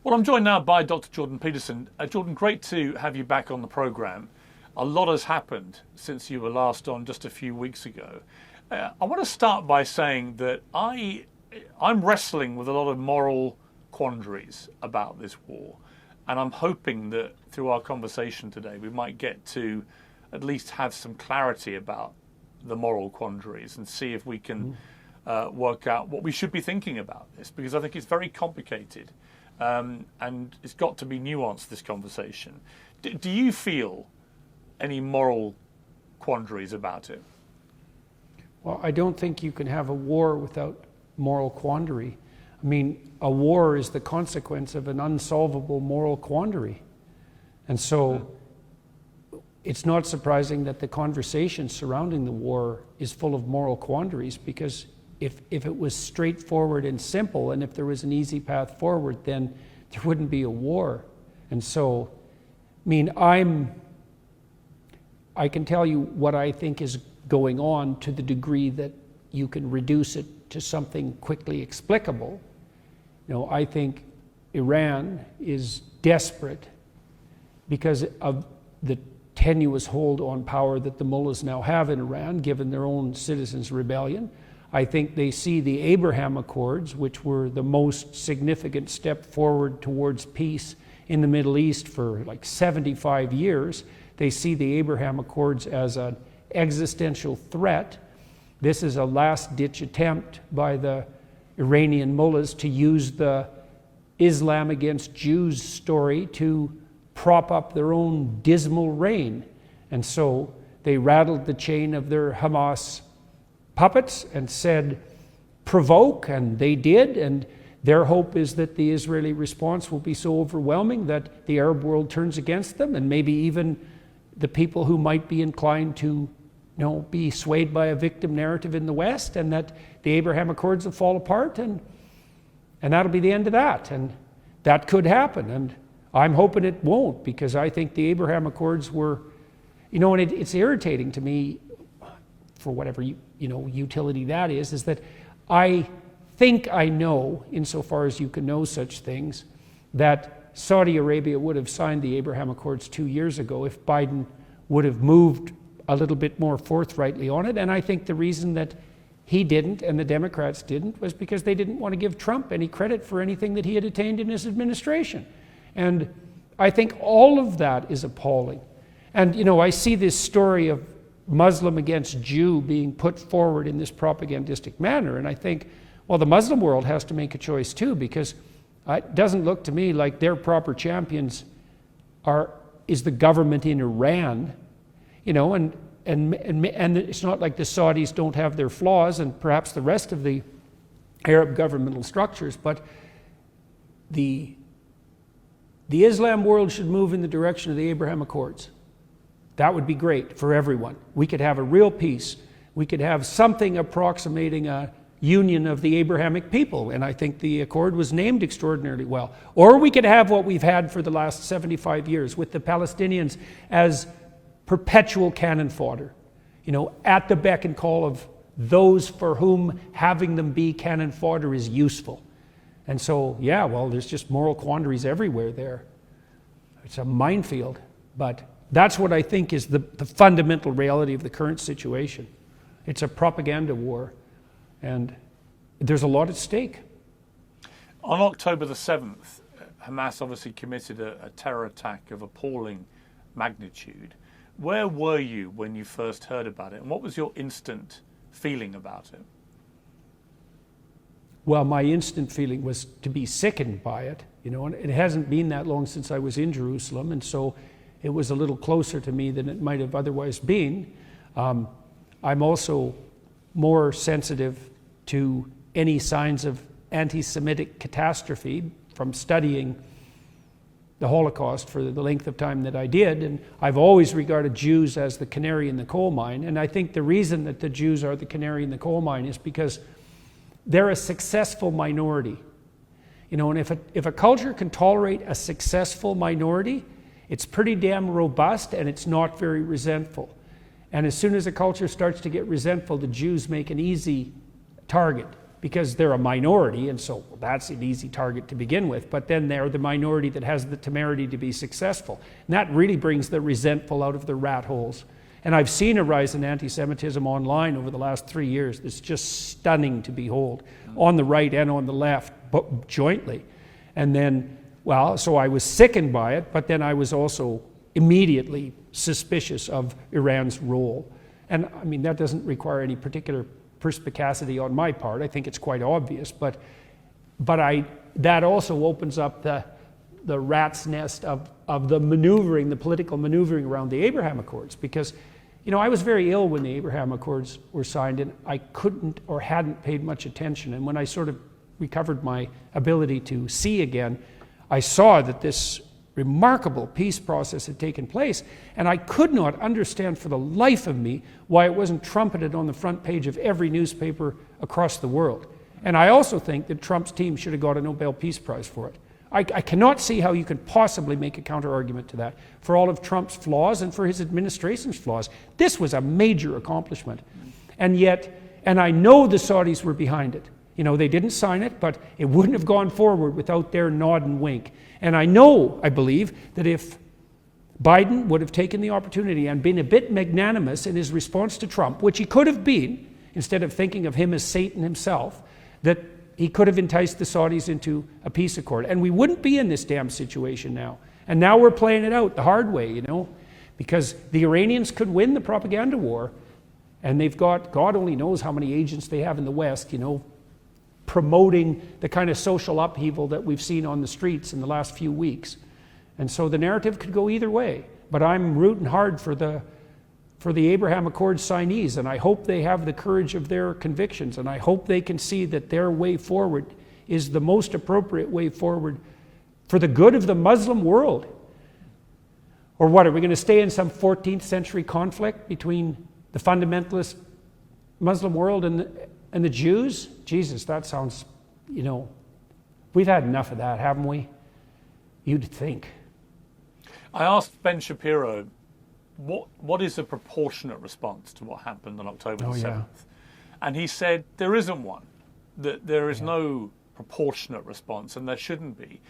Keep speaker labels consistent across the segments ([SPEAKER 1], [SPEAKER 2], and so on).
[SPEAKER 1] Well, I'm joined now by Dr. Jordan Peterson. Jordan, great to have you back on the programme. A lot has happened since you were last on just a few weeks ago. I want to start by saying that I'm wrestling with a lot of moral quandaries about this war. And I'm hoping that through our conversation today, we might get to at least have some clarity about the moral quandaries and see if we can work out what we should be thinking about this, because I think it's very complicated. And it's got to be nuanced, this conversation. Do you feel any moral quandaries about it?
[SPEAKER 2] Well, I don't think you can have a war without moral quandary. I mean, a war is the consequence of an unsolvable moral quandary. And so it's not surprising that the conversation surrounding the war is full of moral quandaries, because if it was straightforward and simple, and if there was an easy path forward, then there wouldn't be a war. And so, I mean, I can tell you what I think is going on to the degree that you can reduce it to something quickly explicable. You know, I think Iran is desperate because of the tenuous hold on power that the mullahs now have in Iran, given their own citizens' rebellion. I think they see the Abraham Accords, which were the most significant step forward towards peace in the Middle East for like 75 years. They see the Abraham Accords as an existential threat. This is a last-ditch attempt by the Iranian mullahs to use the Islam against Jews story to prop up their own dismal reign. And so they rattled the chain of their Hamas puppets and said, provoke, and they did, and their hope is that the Israeli response will be so overwhelming that the Arab world turns against them, and maybe even the people who might be inclined to be swayed by a victim narrative in the West, and that the Abraham Accords will fall apart, and that'll be the end of that. And that could happen, and I'm hoping it won't, because I think the Abraham Accords were, and it's irritating to me, for whatever utility that is that I think I know, insofar as you can know such things, that Saudi Arabia would have signed the Abraham Accords 2 years ago if Biden would have moved a little bit more forthrightly on it. And I think the reason that he didn't and the Democrats didn't was because they didn't want to give Trump any credit for anything that he had attained in his administration. And I think all of that is appalling. And, I see this story of Muslim against Jew being put forward in this propagandistic manner. And I think, well, the Muslim world has to make a choice too, because it doesn't look to me like their proper champions is the government in Iran, and it's not like the Saudis don't have their flaws, and perhaps the rest of the Arab governmental structures, but the Islam world should move in the direction of the Abraham Accords. That would be great for everyone. We could have a real peace. We could have something approximating a union of the Abrahamic people, and I think the accord was named extraordinarily well. Or we could have what we've had for the last 75 years with the Palestinians as perpetual cannon fodder, at the beck and call of those for whom having them be cannon fodder is useful. And so, there's just moral quandaries everywhere there. It's a minefield, but that's what I think is the fundamental reality of the current situation. It's a propaganda war, and there's a lot at stake.
[SPEAKER 1] On October the 7th, Hamas obviously committed a terror attack of appalling magnitude. Where were you when you first heard about it, and what was your instant feeling about it?
[SPEAKER 2] Well, my instant feeling was to be sickened by it, and it hasn't been that long since I was in Jerusalem, and so it was a little closer to me than it might have otherwise been. I'm also more sensitive to any signs of anti-Semitic catastrophe from studying the Holocaust for the length of time that I did. And I've always regarded Jews as the canary in the coal mine. And I think the reason that the Jews are the canary in the coal mine is because they're a successful minority. And if a culture can tolerate a successful minority, it's pretty damn robust, and it's not very resentful. And as soon as a culture starts to get resentful, the Jews make an easy target. because they're a minority, and so that's an easy target to begin with. But then they're the minority that has the temerity to be successful. And that really brings the resentful out of the rat holes. And I've seen a rise in anti-Semitism online over the last 3 years that's just stunning to behold, on the right and on the left, but jointly. And then, well, so I was sickened by it, but then I was also immediately suspicious of Iran's role. And I mean, that doesn't require any particular perspicacity on my part. I think it's quite obvious, but that also opens up the rat's nest of the maneuvering, the political maneuvering around the Abraham Accords, because I was very ill when the Abraham Accords were signed, and I couldn't or hadn't paid much attention. And when I sort of recovered my ability to see again, I saw that this remarkable peace process had taken place, and I could not understand for the life of me why it wasn't trumpeted on the front page of every newspaper across the world. And I also think that Trump's team should have got a Nobel Peace Prize for it. I cannot see how you could possibly make a counter-argument to that. For all of Trump's flaws and for his administration's flaws, this was a major accomplishment. And I know the Saudis were behind it. They didn't sign it, but it wouldn't have gone forward without their nod and wink. And I believe, that if Biden would have taken the opportunity and been a bit magnanimous in his response to Trump, which he could have been, instead of thinking of him as Satan himself, that he could have enticed the Saudis into a peace accord. And we wouldn't be in this damn situation now. And now we're playing it out the hard way, because the Iranians could win the propaganda war, and they've got, God only knows how many agents they have in the West, promoting the kind of social upheaval that we've seen on the streets in the last few weeks. And so the narrative could go either way. But I'm rooting hard for the Abraham Accords signees, and I hope they have the courage of their convictions, and I hope they can see that their way forward is the most appropriate way forward for the good of the Muslim world. Or what, are we going to stay in some 14th century conflict between the fundamentalist Muslim world and the Jews? Jesus, that sounds, we've had enough of that, haven't we? You'd think.
[SPEAKER 1] I asked Ben Shapiro, what is a proportionate response to what happened on October the 7th? Yeah. And he said there isn't one, that there is no proportionate response, and there shouldn't be.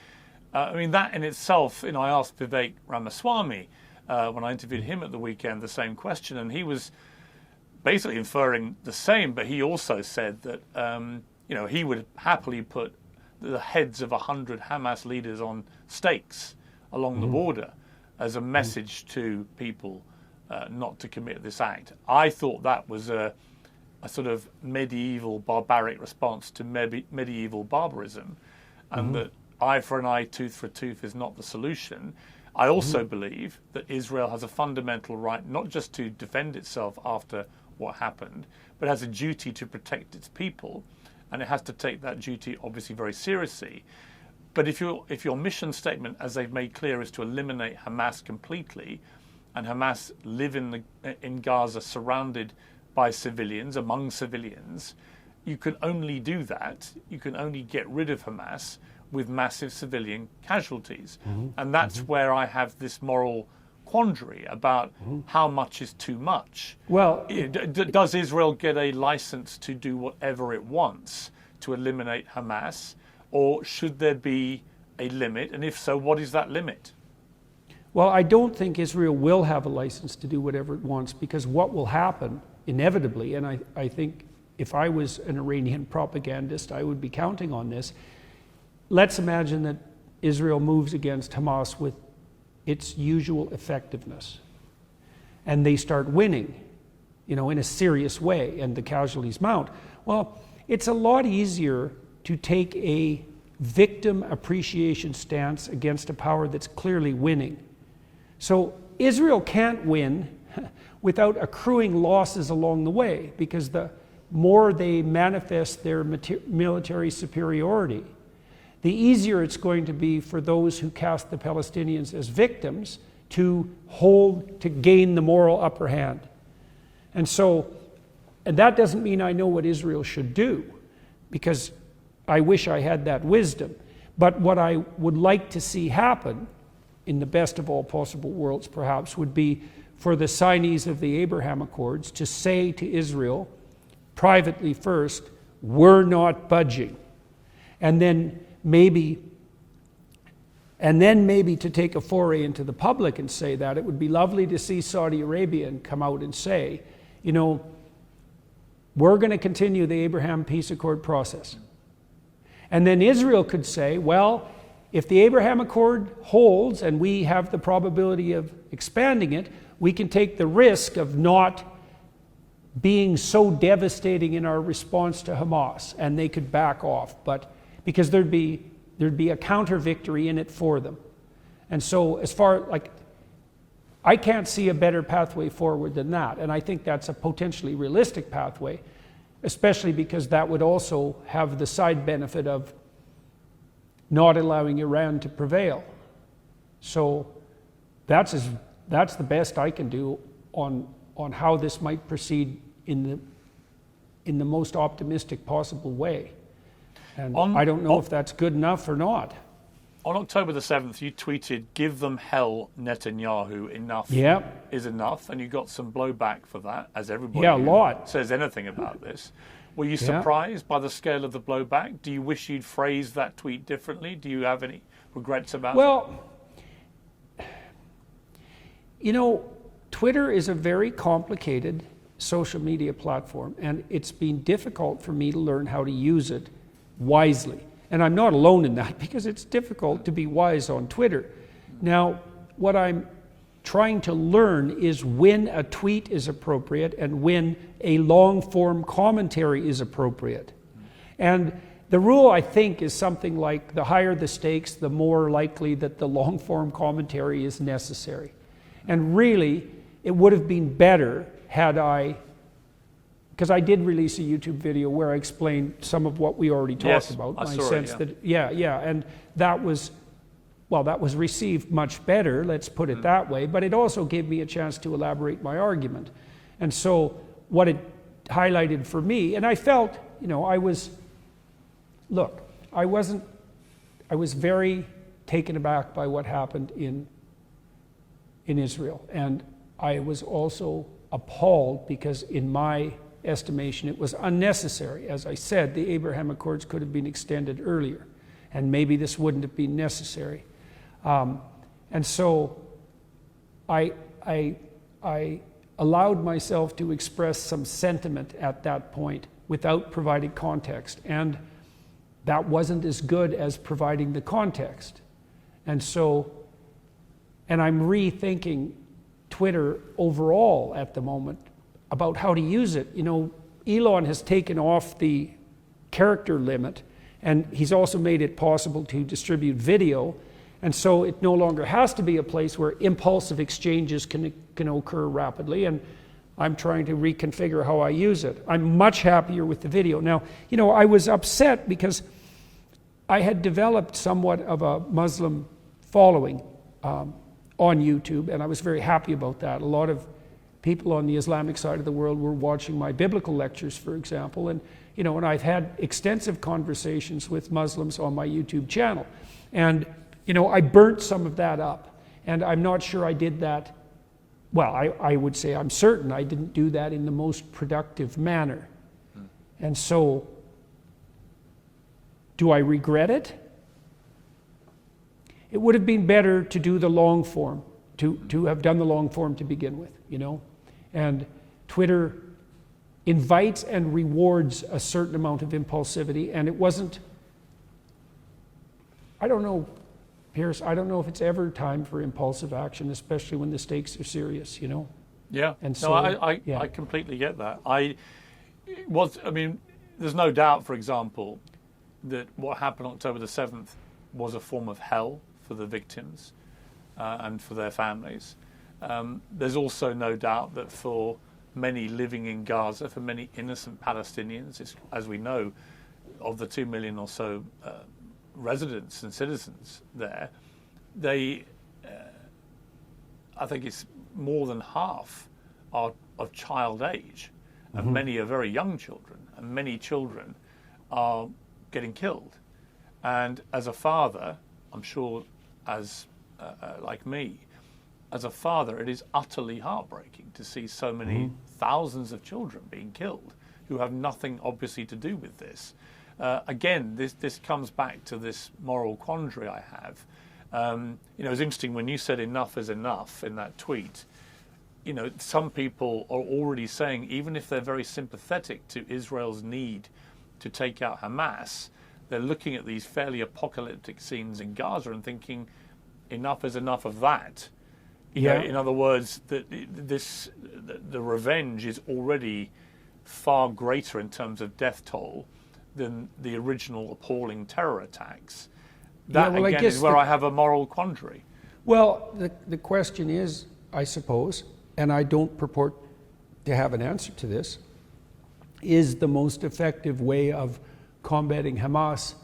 [SPEAKER 1] That in itself, I asked Vivek Ramaswamy when I interviewed him at the weekend the same question, and he was basically inferring the same, but he also said that he would happily put the heads of 100 Hamas leaders on stakes along the border as a message to people not to commit this act. I thought that was a sort of medieval barbaric response to medieval barbarism, and that eye for an eye, tooth for a tooth is not the solution. I also believe that Israel has a fundamental right not just to defend itself after what happened, but has a duty to protect its people, and it has to take that duty obviously very seriously. But if your mission statement, as they've made clear, is to eliminate Hamas completely, and Hamas live in Gaza surrounded by civilians, among civilians, you can only do that, you can only get rid of Hamas with massive civilian casualties. And that's where I have this moral quandary about how much is too much.
[SPEAKER 2] Well,
[SPEAKER 1] does Israel get a license to do whatever it wants to eliminate Hamas, or should there be a limit? And if so, what is that limit?
[SPEAKER 2] Well, I don't think Israel will have a license to do whatever it wants, because what will happen inevitably, and I think if I was an Iranian propagandist, I would be counting on this. Let's imagine that Israel moves against Hamas with its usual effectiveness, and they start winning, in a serious way, and the casualties mount. Well, it's a lot easier to take a victim appreciation stance against a power that's clearly winning. So Israel can't win without accruing losses along the way, because the more they manifest their military superiority, the easier it's going to be for those who cast the Palestinians as victims to gain the moral upper hand. And that doesn't mean I know what Israel should do, because I wish I had that wisdom. But what I would like to see happen, in the best of all possible worlds perhaps, would be for the signees of the Abraham Accords to say to Israel, privately first, we're not budging. And then maybe to take a foray into the public and say that, it would be lovely to see Saudi Arabia and come out and say, you know, we're going to continue the Abraham Peace Accord process. And then Israel could say, well, if the Abraham Accord holds and we have the probability of expanding it, we can take the risk of not being so devastating in our response to Hamas, and they could back off. But because there'd be a counter victory in it for them. And so as far, like, I can't see a better pathway forward than that. And I think that's a potentially realistic pathway, especially because that would also have the side benefit of not allowing Iran to prevail. So that's the best I can do on how this might proceed in the most optimistic possible way. And I don't know if that's good enough or not.
[SPEAKER 1] On October the 7th, you tweeted, "Give them hell, Netanyahu, enough is enough," and you got some blowback for that, as everybody
[SPEAKER 2] a lot.
[SPEAKER 1] says anything about this. Were you surprised by the scale of the blowback? Do you wish you'd phrased that tweet differently? Do you have any regrets about it?
[SPEAKER 2] Well, you know, Twitter is a very complicated social media platform, and it's been difficult for me to learn how to use it wisely. And I'm not alone in that, because it's difficult to be wise on Twitter. Now, what I'm trying to learn is when a tweet is appropriate and when a long-form commentary is appropriate. And the rule, I think, is something like the higher the stakes, the more likely that the long-form commentary is necessary. And really, it would have been better had because I did release a YouTube video where I explained some of what we already talked about.
[SPEAKER 1] I saw it,
[SPEAKER 2] and that was received much better, let's put it that way, but it also gave me a chance to elaborate my argument. And so what it highlighted for me, and I felt, you know, I was very taken aback by what happened in Israel. And I was also appalled because in my estimation, it was unnecessary. As I said, the Abraham Accords could have been extended earlier, and maybe this wouldn't have been necessary. And so I allowed myself to express some sentiment at that point without providing context, and that wasn't as good as providing the context. And I'm rethinking Twitter overall at the moment about how to use it. You know, Elon has taken off the character limit, and he's also made it possible to distribute video, and so it no longer has to be a place where impulsive exchanges can occur rapidly, and I'm trying to reconfigure how I use it. I'm much happier with the video. Now, you know, I was upset because I had developed somewhat of a Muslim following on YouTube, and I was very happy about that. A lot of people on the Islamic side of the world were watching my biblical lectures, for example, and you know, and I've had extensive conversations with Muslims on my YouTube channel. And you know, I burnt some of that up, and I'm not sure I did that. Well, I would say I'm certain I didn't do that in the most productive manner. And so, do I regret it? It would have been better to do the long form, to have done the long form to begin with, you know? And Twitter invites and rewards a certain amount of impulsivity, and it wasn't, I don't know, Pierce, I don't know if it's ever time for impulsive action, especially when the stakes are serious, you know?
[SPEAKER 1] Yeah,
[SPEAKER 2] and
[SPEAKER 1] so I completely get that. There's no doubt, for example, that what happened on October the 7th was a form of hell for the victims and for their families. There's also no doubt that for many living in Gaza, for many innocent Palestinians, as we know, of the 2 million or so residents and citizens there, I think it's more than half are of child age, and many are very young children, and many children are getting killed. And as a father, I'm sure as like me, as a father, it is utterly heartbreaking to see so many thousands of children being killed. who have nothing obviously to do with this. Again, this comes back to this moral quandary I have. You know, it's interesting when you said enough is enough in that tweet. You know, some people are already saying, even if they're very sympathetic to Israel's need to take out Hamas, they're looking at these fairly apocalyptic scenes in Gaza and thinking, enough is enough of that. You know, in other words, the revenge is already far greater in terms of death toll than the original appalling terror attacks. That, again, is where I have a moral quandary.
[SPEAKER 2] Well, the question is, I suppose, and I don't purport to have an answer to this, is the most effective way of combating Hamas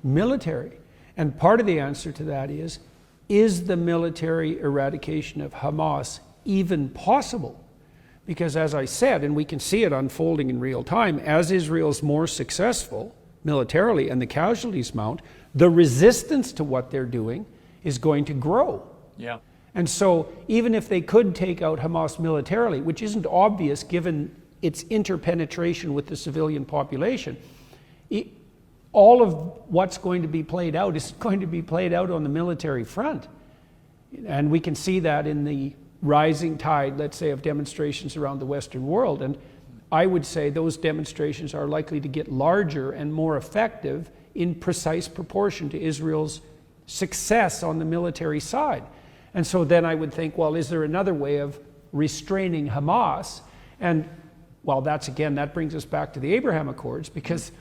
[SPEAKER 2] military? And part of the answer to that is the military eradication of Hamas even possible? Because as I said, and we can see it unfolding in real time, as Israel's more successful militarily and the casualties mount, the resistance to what they're doing is going to grow.
[SPEAKER 1] Yeah.
[SPEAKER 2] And so even if they could take out Hamas militarily, which isn't obvious given its interpenetration with the civilian population, all of what's going to be played out is going to be played out on the military front. And we can see that in the rising tide, let's say, of demonstrations around the Western world. And I would say those demonstrations are likely to get larger and more effective in precise proportion to Israel's success on the military side. And so then I would think, well, is there another way of restraining Hamas? And well, that brings us back to the Abraham Accords, because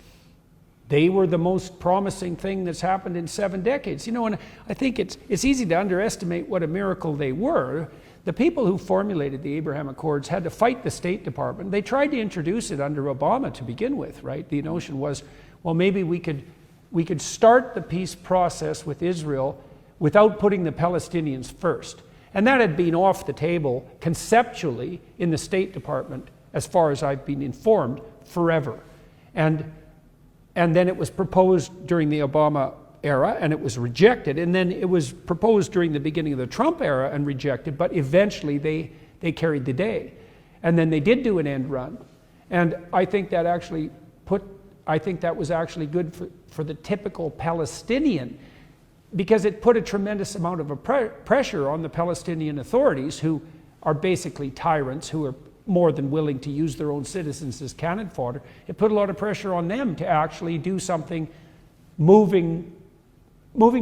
[SPEAKER 2] they were the most promising thing that's happened in 7 decades. You know, and I think it's easy to underestimate what a miracle they were. The people who formulated the Abraham Accords had to fight the State Department. They tried to introduce it under Obama to begin with, right? The notion was, well, maybe we could start the peace process with Israel without putting the Palestinians first. And that had been off the table conceptually in the State Department, as far as I've been informed, forever. And then it was proposed during the Obama era, and it was rejected. And then it was proposed during the beginning of the Trump era and rejected, but eventually they carried the day. And then they did do an end run. And I think that was actually good for the typical Palestinian, because it put a tremendous amount of pressure on the Palestinian authorities, who are basically tyrants, who are more than willing to use their own citizens as cannon fodder. It put a lot of pressure on them to actually do something moving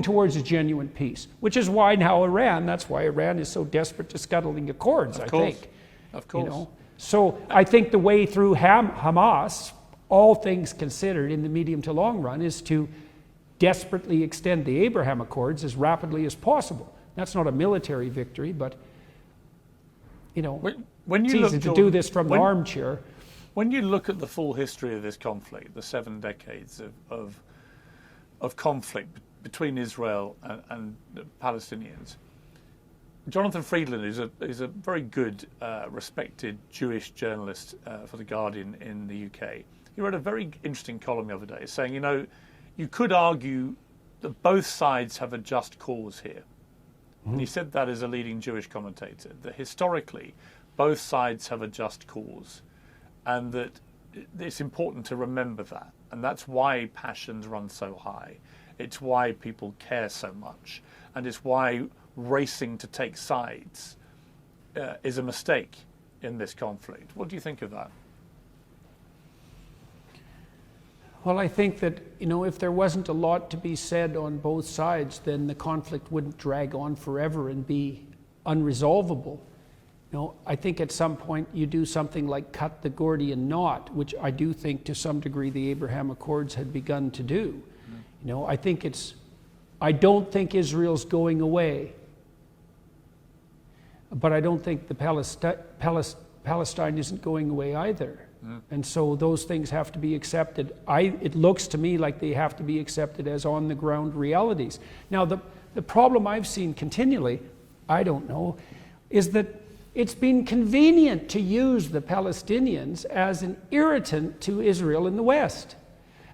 [SPEAKER 2] towards a genuine peace, which is why now that's why Iran is so desperate to scuttle the Accords, I think.
[SPEAKER 1] Of course.
[SPEAKER 2] You know? So I think the way through Hamas, all things considered in the medium to long run, is to desperately extend the Abraham Accords as rapidly as possible. That's not a military victory, but you know, it's easy to do this from the armchair.
[SPEAKER 1] When you look at the full history of this conflict, the 7 decades of conflict between Israel and the Palestinians, Jonathan Friedland is a very good, respected Jewish journalist for The Guardian in the UK. He wrote a very interesting column the other day saying, you know, you could argue that both sides have a just cause here. And he said that as a leading Jewish commentator, that historically both sides have a just cause, and that it's important to remember that. And that's why passions run so high. It's why people care so much. And it's why racing to take sides is a mistake in this conflict. What do you think of that?
[SPEAKER 2] Well, I think that, you know, if there wasn't a lot to be said on both sides, then the conflict wouldn't drag on forever and be unresolvable. You know, I think at some point you do something like cut the Gordian knot, which I do think to some degree the Abraham Accords had begun to do. You know, I don't think Israel's going away, but I don't think the Palestine isn't going away either. And so those things have to be accepted. It looks to me like they have to be accepted as on-the-ground realities. Now, the problem I've seen continually, I don't know, is that it's been convenient to use the Palestinians as an irritant to Israel in the West.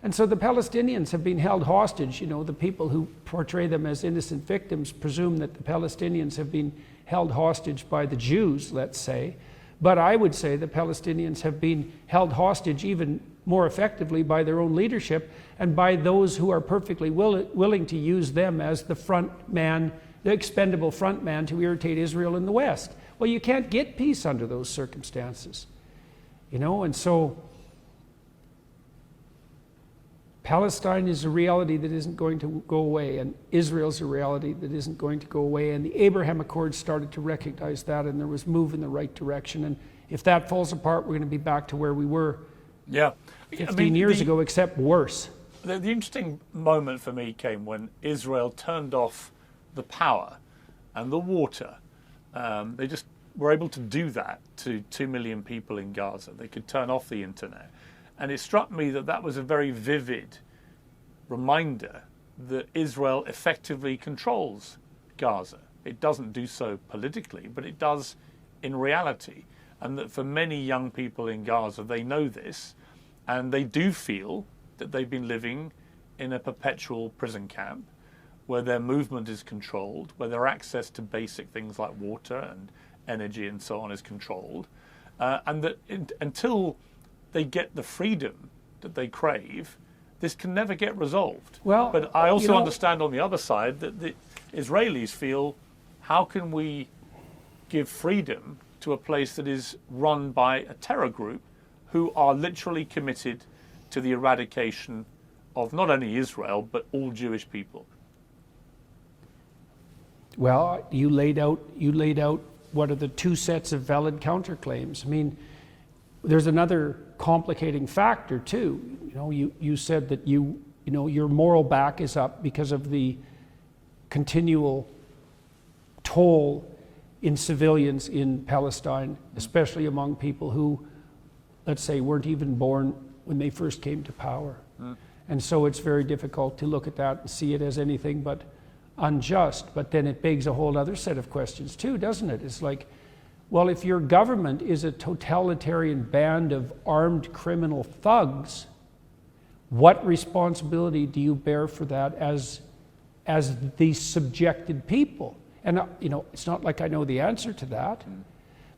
[SPEAKER 2] And so the Palestinians have been held hostage. You know, the people who portray them as innocent victims presume that the Palestinians have been held hostage by the Jews, let's say. But I would say the Palestinians have been held hostage even more effectively by their own leadership and by those who are perfectly willing to use them as the front man, the expendable front man to irritate Israel in the West. Well, you can't get peace under those circumstances, and so Palestine is a reality that isn't going to go away, and Israel's a reality that isn't going to go away, and the Abraham Accords started to recognize that, and there was move in the right direction, and if that falls apart, we're going to be back to where we were 15 years ago, except worse.
[SPEAKER 1] The interesting moment for me came when Israel turned off the power and the water. They just were able to do that to 2 million people in Gaza. They could turn off the internet. And it struck me that that was a very vivid reminder that Israel effectively controls Gaza. It doesn't do so politically, but it does in reality. And that for many young people in Gaza, they know this, and they do feel that they've been living in a perpetual prison camp where their movement is controlled, where their access to basic things like water and energy and so on is controlled, and that until they get the freedom that they crave, this can never get resolved.
[SPEAKER 2] Well,
[SPEAKER 1] but I also understand on the other side that the Israelis feel, how can we give freedom to a place that is run by a terror group who are literally committed to the eradication of not only Israel, but all Jewish people?
[SPEAKER 2] Well, you laid out what are the two sets of valid counterclaims. I mean, there's another complicating factor too. You said that your moral back is up because of the continual toll in civilians in Palestine, especially among people who, let's say, weren't even born when they first came to power. And so it's very difficult to look at that and see it as anything but unjust. But then it begs a whole other set of questions too, doesn't it? It's like, well, if your government is a totalitarian band of armed criminal thugs, what responsibility do you bear for that as the subjected people? And it's not like I know the answer to that,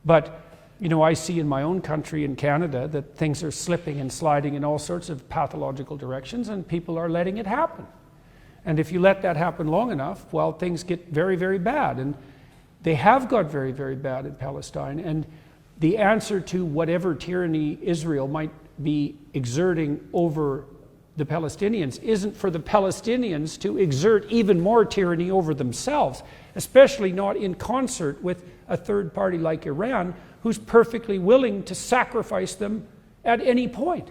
[SPEAKER 2] but I see in my own country, in Canada, that things are slipping and sliding in all sorts of pathological directions, and people are letting it happen. And if you let that happen long enough, well, things get very, very bad. And they have got very, very bad in Palestine. And the answer to whatever tyranny Israel might be exerting over the Palestinians isn't for the Palestinians to exert even more tyranny over themselves, especially not in concert with a third party like Iran, who's perfectly willing to sacrifice them at any point.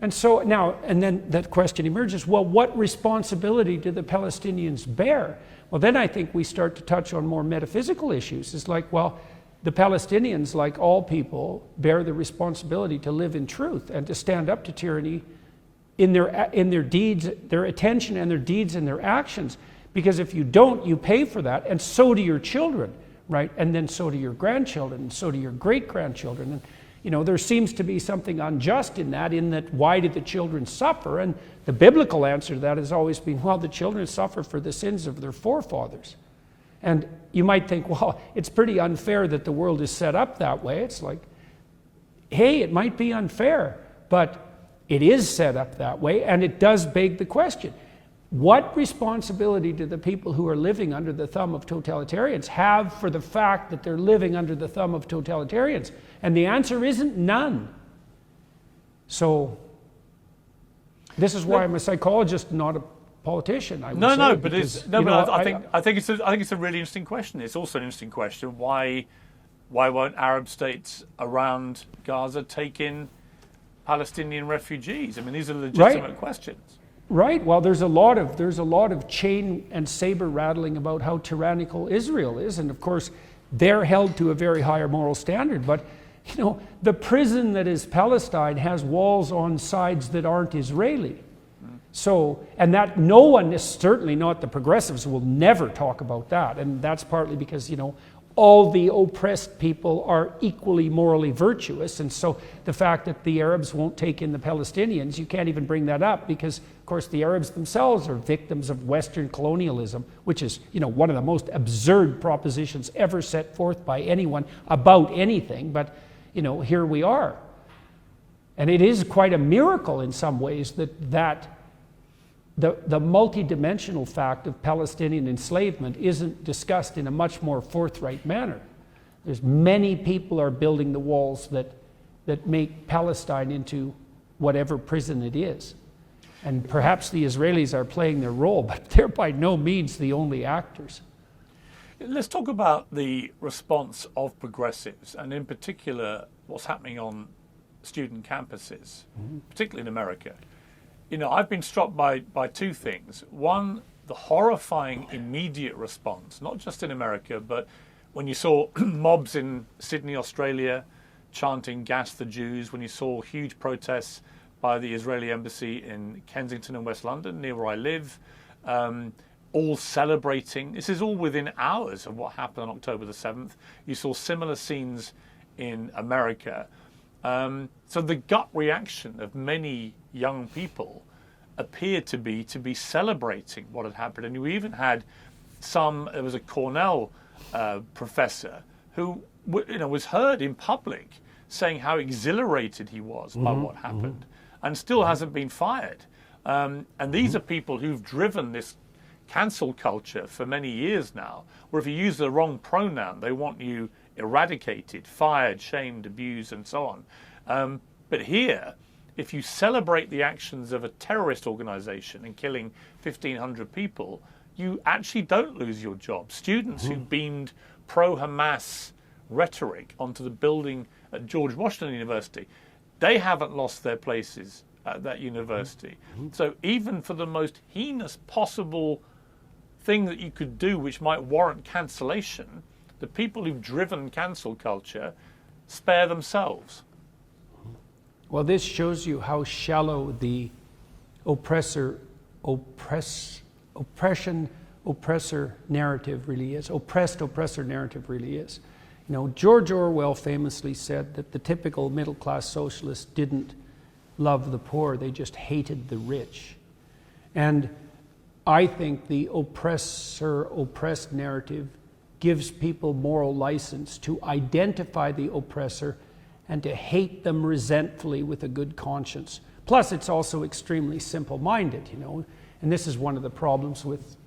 [SPEAKER 2] And so now, and then that question emerges, well, what responsibility do the Palestinians bear? Well, then I think we start to touch on more metaphysical issues. It's like, well, the Palestinians, like all people, bear the responsibility to live in truth and to stand up to tyranny in their deeds, their attention and their deeds and their actions. Because if you don't, you pay for that, and so do your children, right? And then so do your grandchildren, and so do your great-grandchildren. And there seems to be something unjust in that why did the children suffer? And the biblical answer to that has always been, well, the children suffer for the sins of their forefathers. And you might think, well, it's pretty unfair that the world is set up that way. It's like, hey, it might be unfair, but it is set up that way, and it does beg the question. What responsibility do the people who are living under the thumb of totalitarians have for the fact that they're living under the thumb of totalitarians? And the answer isn't none. So this is why I'm a psychologist, not a politician. I think it's a really interesting question. It's also an interesting question: why won't Arab states around Gaza take in Palestinian refugees? I mean, these are legitimate questions. Right. Well, there's a lot of chain and saber rattling about how tyrannical Israel is, and of course, they're held to a very higher moral standard. But the prison that is Palestine has walls on sides that aren't Israeli. So, and that no one, certainly not the progressives, will never talk about that, and that's partly because all the oppressed people are equally morally virtuous. And so the fact that the Arabs won't take in the Palestinians, you can't even bring that up because, of course, the Arabs themselves are victims of Western colonialism, which is, one of the most absurd propositions ever set forth by anyone about anything. But, here we are. And it is quite a miracle in some ways that the multidimensional fact of Palestinian enslavement isn't discussed in a much more forthright manner. There's many people are building the walls that make Palestine into whatever prison it is. And perhaps the Israelis are playing their role, but they're by no means the only actors.
[SPEAKER 1] Let's talk about the response of progressives, and in particular what's happening on student campuses, particularly in America. I've been struck by two things. One, the horrifying immediate response, not just in America, but when you saw mobs in Sydney, Australia, chanting "Gas the Jews," when you saw huge protests by the Israeli embassy in Kensington and West London, near where I live, all celebrating. This is all within hours of what happened on October the 7th. You saw similar scenes in America. So the gut reaction of many young people appeared to be celebrating what had happened. And you even had there was a Cornell professor who was heard in public saying how exhilarated he was by what happened and still hasn't been fired. And these are people who've driven this cancel culture for many years now, where if you use the wrong pronoun, they want you eradicated, fired, shamed, abused, and so on. But here, if you celebrate the actions of a terrorist organization in killing 1,500 people, you actually don't lose your job. Students who beamed pro-Hamas rhetoric onto the building at George Washington University, they haven't lost their places at that university. So even for the most heinous possible thing that you could do which might warrant cancellation, the people who've driven cancel culture spare themselves.
[SPEAKER 2] Well, this shows you how shallow the oppressor narrative really is. Oppressed oppressor narrative really is. George Orwell famously said that the typical middle-class socialist didn't love the poor, they just hated the rich. And I think the oppressor-oppressed narrative gives people moral license to identify the oppressor and to hate them resentfully with a good conscience. Plus, it's also extremely simple-minded, and this is one of the problems with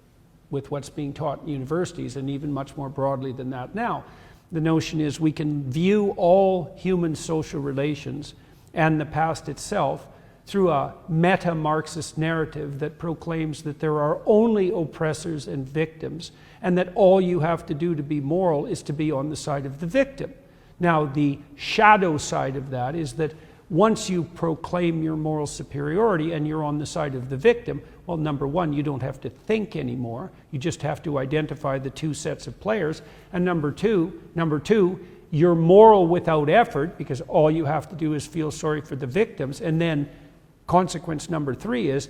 [SPEAKER 2] what's being taught in universities, and even much more broadly than that now. The notion is we can view all human social relations and the past itself through a meta-Marxist narrative that proclaims that there are only oppressors and victims, and that all you have to do to be moral is to be on the side of the victim. Now, the shadow side of that is that once you proclaim your moral superiority and you're on the side of the victim, well, number one, you don't have to think anymore. You just have to identify the two sets of players. And number two, you're moral without effort because all you have to do is feel sorry for the victims. And then consequence number three is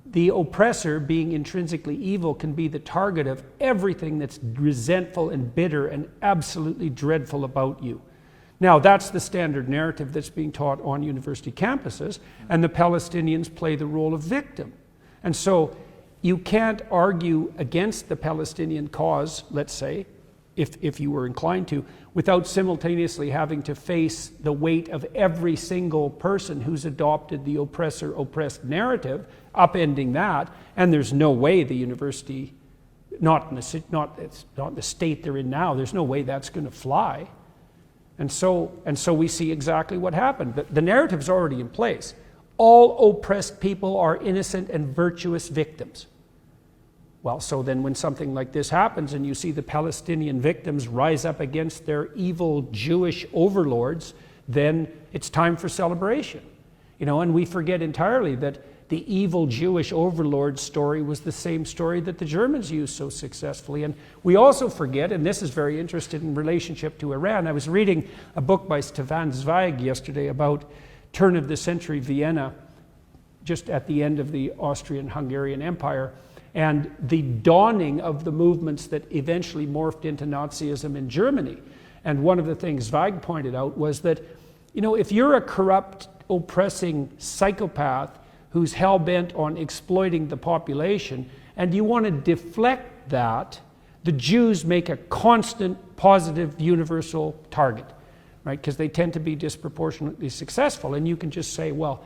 [SPEAKER 2] the oppressor, being intrinsically evil, can be the target of everything that's resentful and bitter and absolutely dreadful about you. Now, that's the standard narrative that's being taught on university campuses, and the Palestinians play the role of victim. And so you can't argue against the Palestinian cause, let's say, if you were inclined to, without simultaneously having to face the weight of every single person who's adopted the oppressor-oppressed narrative, upending that. And there's no way the university, not in the state they're in now, there's no way that's going to fly. And so we see exactly what happened. The narrative's already in place. All oppressed people are innocent and virtuous victims. Well, so then when something like this happens and you see the Palestinian victims rise up against their evil Jewish overlords, then it's time for celebration. And we forget entirely that the evil Jewish overlord story was the same story that the Germans used so successfully. And we also forget, and this is very interesting in relationship to Iran, I was reading a book by Stefan Zweig yesterday about turn-of-the-century Vienna, just at the end of the Austrian-Hungarian Empire. and the dawning of the movements that eventually morphed into Nazism in Germany. And one of the things Zweig pointed out was that, if you're a corrupt, oppressing psychopath who's hell-bent on exploiting the population, and you want to deflect that, the Jews make a constant, positive, universal target, right? Because they tend to be disproportionately successful. And you can just say, well,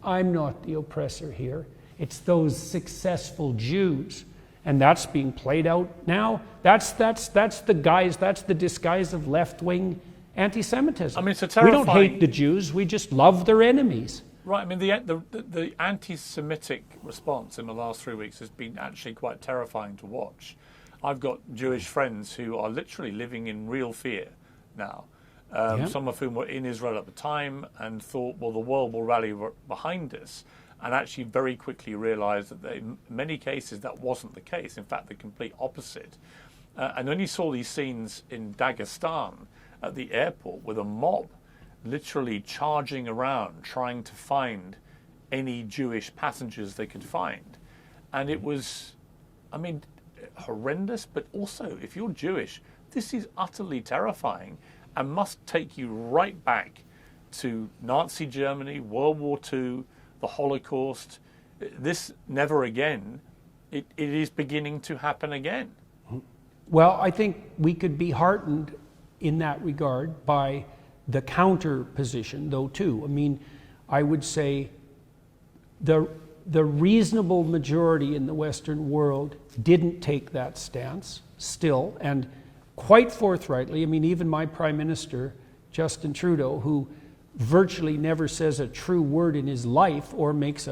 [SPEAKER 2] I'm not the oppressor here. It's those successful Jews. And that's being played out now. That's the disguise of left-wing anti-Semitism.
[SPEAKER 1] I mean, it's a terrifying...
[SPEAKER 2] We don't hate the Jews, we just love their enemies.
[SPEAKER 1] Right, I mean, the anti-Semitic response in the last 3 weeks has been actually quite terrifying to watch. I've got Jewish friends who are literally living in real fear now. Some of whom were in Israel at the time and thought, well, the world will rally behind us, and actually very quickly realized that in many cases that wasn't the case. In fact, the complete opposite. And then you saw these scenes in Dagestan at the airport with a mob literally charging around trying to find any Jewish passengers they could find. And it was, horrendous, but also, if you're Jewish, this is utterly terrifying and must take you right back to Nazi Germany, World War II, the Holocaust. This never again. It is beginning to happen again.
[SPEAKER 2] Well, I think we could be heartened in that regard by the counter position, though, too. I would say the reasonable majority in the Western world didn't take that stance still, and quite forthrightly. Even my Prime Minister, Justin Trudeau, who virtually never says a true word in his life or makes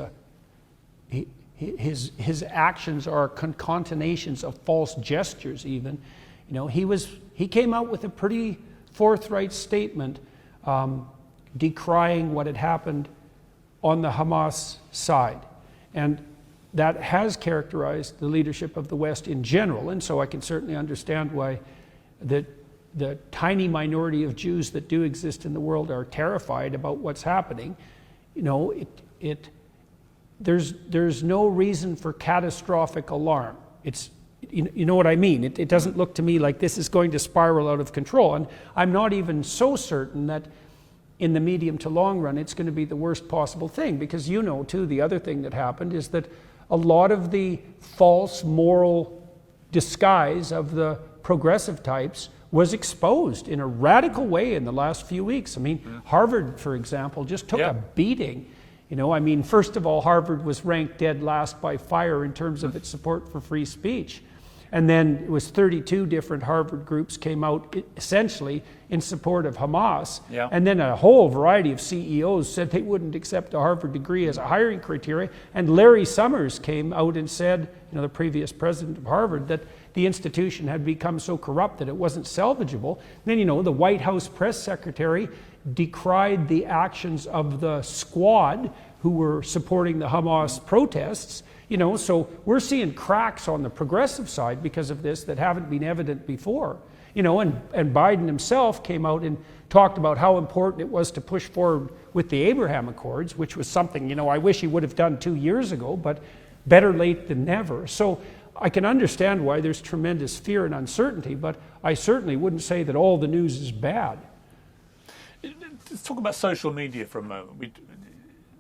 [SPEAKER 2] his actions are concatenations of false gestures even. He came out with a pretty forthright statement decrying what had happened on the Hamas side. And that has characterized the leadership of the West in general. And so I can certainly understand why the tiny minority of Jews that do exist in the world are terrified about what's happening. There's no reason for catastrophic alarm. You know what I mean? It doesn't look to me like this is going to spiral out of control. And I'm not even so certain that in the medium to long run it's going to be the worst possible thing, because too, the other thing that happened is that a lot of the false moral disguise of the progressive types was exposed in a radical way in the last few weeks. Harvard, for example, just took a beating. First of all, Harvard was ranked dead last by fire in terms of its support for free speech. And then it was 32 different Harvard groups came out essentially in support of Hamas. Yeah. And then a whole variety of CEOs said they wouldn't accept a Harvard degree as a hiring criteria. And Larry Summers came out and said, the previous president of Harvard, that the institution had become so corrupt that it wasn't salvageable. Then, the White House press secretary decried the actions of the squad who were supporting the Hamas protests. So we're seeing cracks on the progressive side because of this that haven't been evident before. And Biden himself came out and talked about how important it was to push forward with the Abraham Accords, which was something, I wish he would have done 2 years ago, but better late than never. So I can understand why there's tremendous fear and uncertainty, but I certainly wouldn't say that all the news is bad.
[SPEAKER 1] Let's talk about social media for a moment.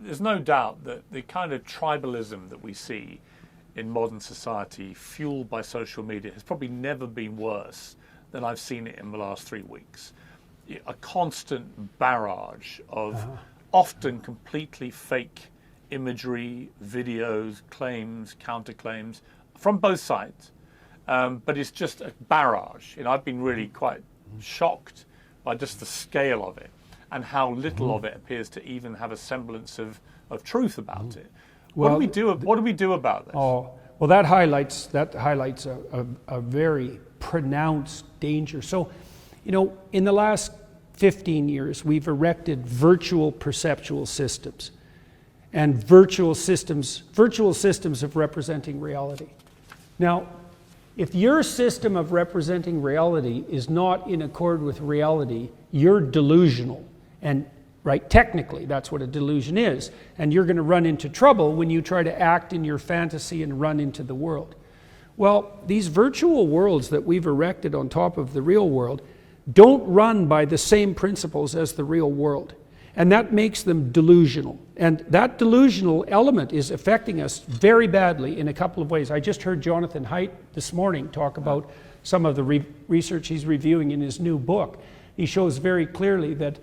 [SPEAKER 1] There's no doubt that the kind of tribalism that we see in modern society, fueled by social media, has probably never been worse than I've seen it in the last 3 weeks. A constant barrage of often completely fake imagery, videos, claims, counterclaims from both sides. But it's just a barrage. I've been really quite shocked by just the scale of it and how little of it appears to even have a semblance of truth about it. What do we do about this?
[SPEAKER 2] Oh, well, that highlights a very pronounced danger. So, in the last 15 years, we've erected virtual perceptual systems and virtual systems of representing reality. Now, if your system of representing reality is not in accord with reality, you're delusional. And right? Technically, that's what a delusion is. And you're going to run into trouble when you try to act in your fantasy and run into the world. Well, these virtual worlds that we've erected on top of the real world don't run by the same principles as the real world. And that makes them delusional. And that delusional element is affecting us very badly in a couple of ways. I just heard Jonathan Haidt this morning talk about some of the research he's reviewing in his new book. He shows very clearly that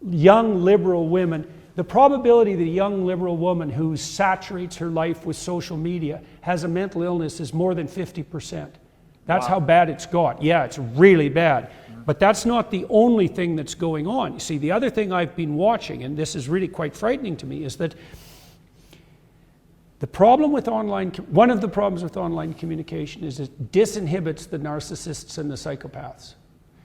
[SPEAKER 2] young liberal women, the probability that a young liberal woman who saturates her life with social media has a mental illness is more than 50%. That's how bad it's got. Yeah, it's really bad. But that's not the only thing that's going on. You see, the other thing I've been watching, and this is really quite frightening to me, is that the problem with one of the problems with online communication is it disinhibits the narcissists and the psychopaths.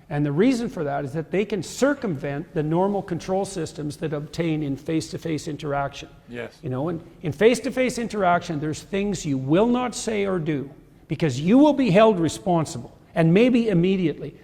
[SPEAKER 2] And the reason for that is that they can circumvent the normal control systems that obtain in face-to-face interaction.
[SPEAKER 1] Yes.
[SPEAKER 2] You know, and in face-to-face interaction, there's things you will not say or do because you will be held responsible, and maybe immediately.